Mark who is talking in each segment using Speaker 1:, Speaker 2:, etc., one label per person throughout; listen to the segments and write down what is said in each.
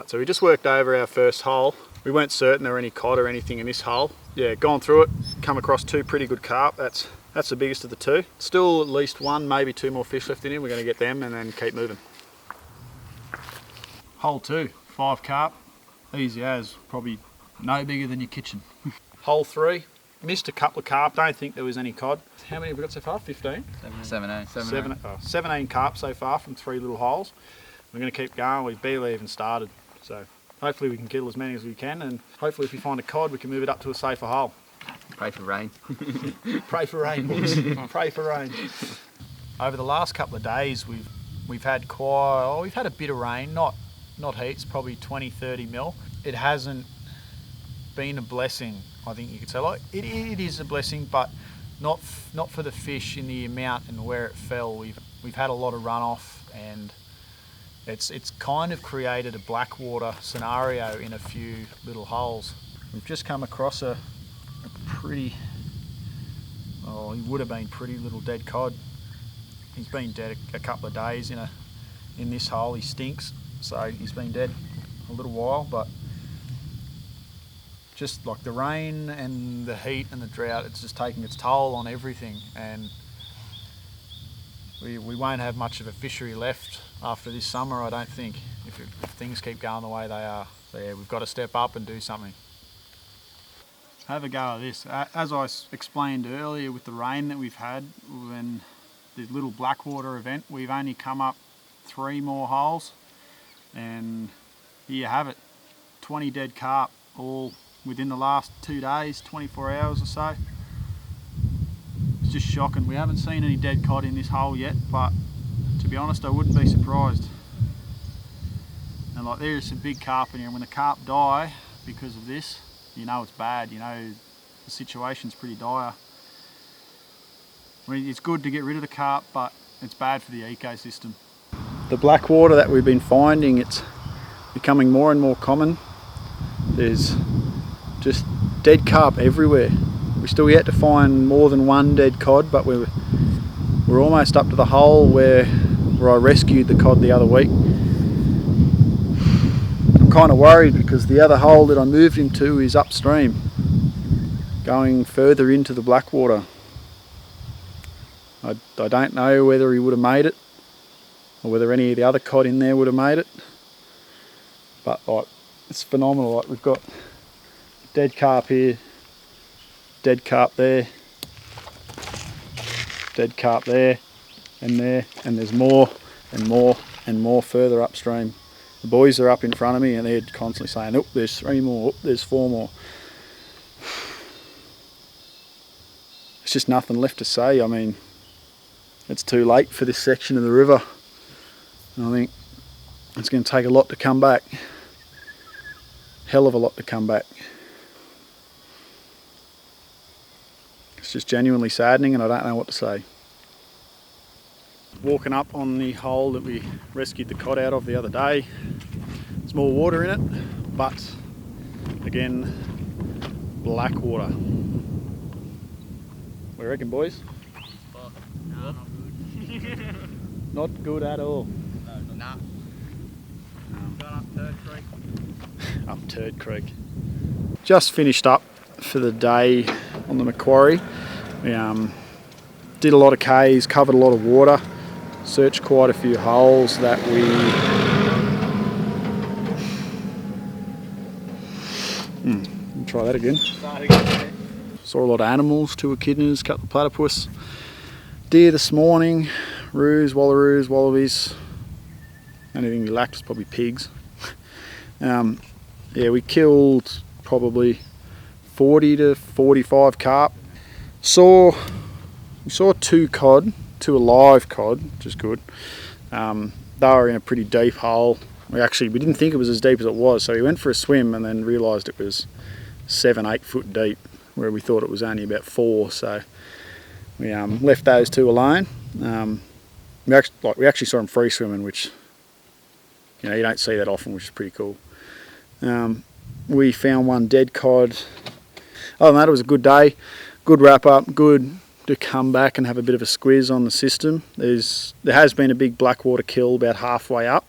Speaker 1: Right, so we just worked over our first hole. We weren't certain there were any cod or anything in this hole. Yeah, gone through it, come across two pretty good carp. That's the biggest of the two. Still at least one, maybe two more fish left in here. We're going to get them and then keep moving. Hole 2, 5 carp. Easy as, probably no bigger than your kitchen. Hole 3, missed a couple of carp. Don't think there was any cod. How many have we got so far? 15? 17 carp so far from 3 little holes. We're going to keep going. We've barely even started. So hopefully we can kill as many as we can, and hopefully if we find a cod we can move it up to a safer hole.
Speaker 2: Pray for rain.
Speaker 1: Pray for rain, boys. Pray for rain. Over the last couple of days we've had we've had a bit of rain, not heaps, probably 20-30 mil. It hasn't been a blessing, I think you could say. Like it is a blessing, but not for the fish in the amount and where it fell. We've had a lot of runoff, and it's kind of created a blackwater scenario in a few little holes. We've just come across a pretty, he would have been pretty little dead cod. He's been dead a couple of days in this hole. He stinks, so he's been dead a little while, but just like the rain and the heat and the drought, it's just taking its toll on everything, and we won't have much of a fishery left after this summer, I don't think, if things keep going the way they are. So yeah, we've got to step up and do something. Have a go at this. As I explained earlier with the rain that we've had, when the little blackwater event, we've only come up 3 more holes, and here you have it, 20 dead carp, all within the last 2 days, 24 hours or so. It's just shocking. We haven't seen any dead cod in this hole yet, but to be honest, I wouldn't be surprised. And like, there's some big carp in here, and when the carp die because of this, you know it's bad. You know the situation's pretty dire. I mean, it's good to get rid of the carp, but it's bad for the ecosystem. The blackwater that we've been finding, it's becoming more and more common. There's just dead carp everywhere. We're still yet to find more than one dead cod, but we're almost up to the hole where I rescued the cod the other week. I'm kind of worried because the other hole that I moved him to is upstream, going further into the blackwater. I don't know whether he would have made it, or whether any of the other cod in there would have made it, but like, it's phenomenal. Like, we've got dead carp here, dead carp there, dead carp there, and there's more and more and more further upstream. The boys are up in front of me and they're constantly saying, oh, there's 3 more, oh, there's 4 more. There's just nothing left to say. I mean, it's too late for this section of the river, and I think it's going to take a lot to come back. Hell of a lot to come back. It's just genuinely saddening, and I don't know what to say. Walking up on the hole that we rescued the cod out of the other day. There's more water in it, but again, black water. What do you reckon, boys?
Speaker 2: No, not good.
Speaker 1: Not good at all.
Speaker 2: No. Going up Turd Creek.
Speaker 1: Up Turd Creek. Just finished up for the day on the Macquarie. We did a lot of Ks, covered a lot of water, searched quite a few holes that we try that again. Saw a lot of animals, 2 echidnas, a couple of platypus, deer this morning, roos, wallaroos, wallabies. Anything we lacked was probably pigs. Yeah, we killed probably 40 to 45 carp. We saw 2 cod, 2 alive cod, which is good. They were in a pretty deep hole. We didn't think it was as deep as it was, so we went for a swim and then realised it was 7-8 foot deep, where we thought it was only about 4. So we left those 2 alone. We actually saw them free swimming, which you don't see that often, which is pretty cool. We found 1 dead cod. Other than that, it was a good day, good wrap up, good to come back and have a bit of a squeeze on the system. There has been a big blackwater kill about halfway up.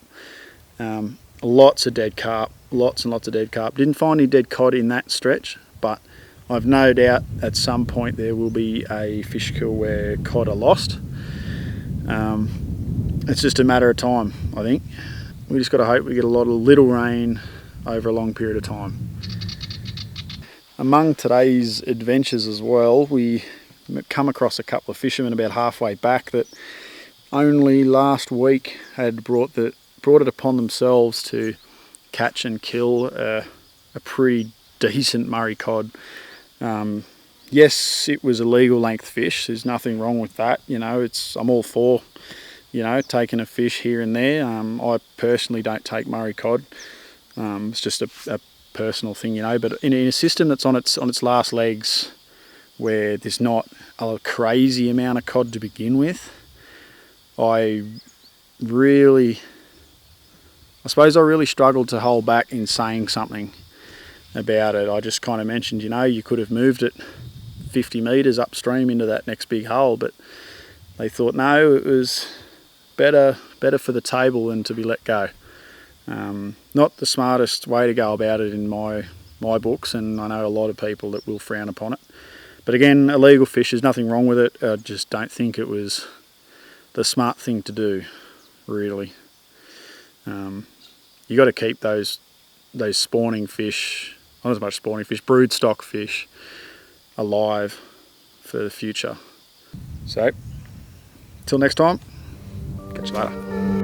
Speaker 1: lots of dead carp, lots and lots of dead carp. Didn't find any dead cod in that stretch, but I've no doubt at some point there will be a fish kill where cod are lost. It's just a matter of time, I think. We just got to hope we get a lot of little rain over a long period of time. Among today's adventures as well, we come across a couple of fishermen about halfway back that only last week had brought it upon themselves to catch and kill a pretty decent Murray cod. Yes, it was a legal length fish. There's nothing wrong with that. You know, I'm all for, you know, taking a fish here and there. I personally don't take Murray cod. It's just a personal thing, you know. But in a system that's on its last legs, where there's not a crazy amount of cod to begin with, I suppose I really struggled to hold back in saying something about it. I just kind of mentioned, you know, you could have moved it 50 metres upstream into that next big hole, but they thought no, it was better for the table than to be let go. Not the smartest way to go about it in my books, and I know a lot of people that will frown upon it. But again, illegal fish, there's nothing wrong with it. I just don't think it was the smart thing to do, really. You got to keep those spawning fish, not as much spawning fish, broodstock fish, alive for the future. So, until next time, catch you later.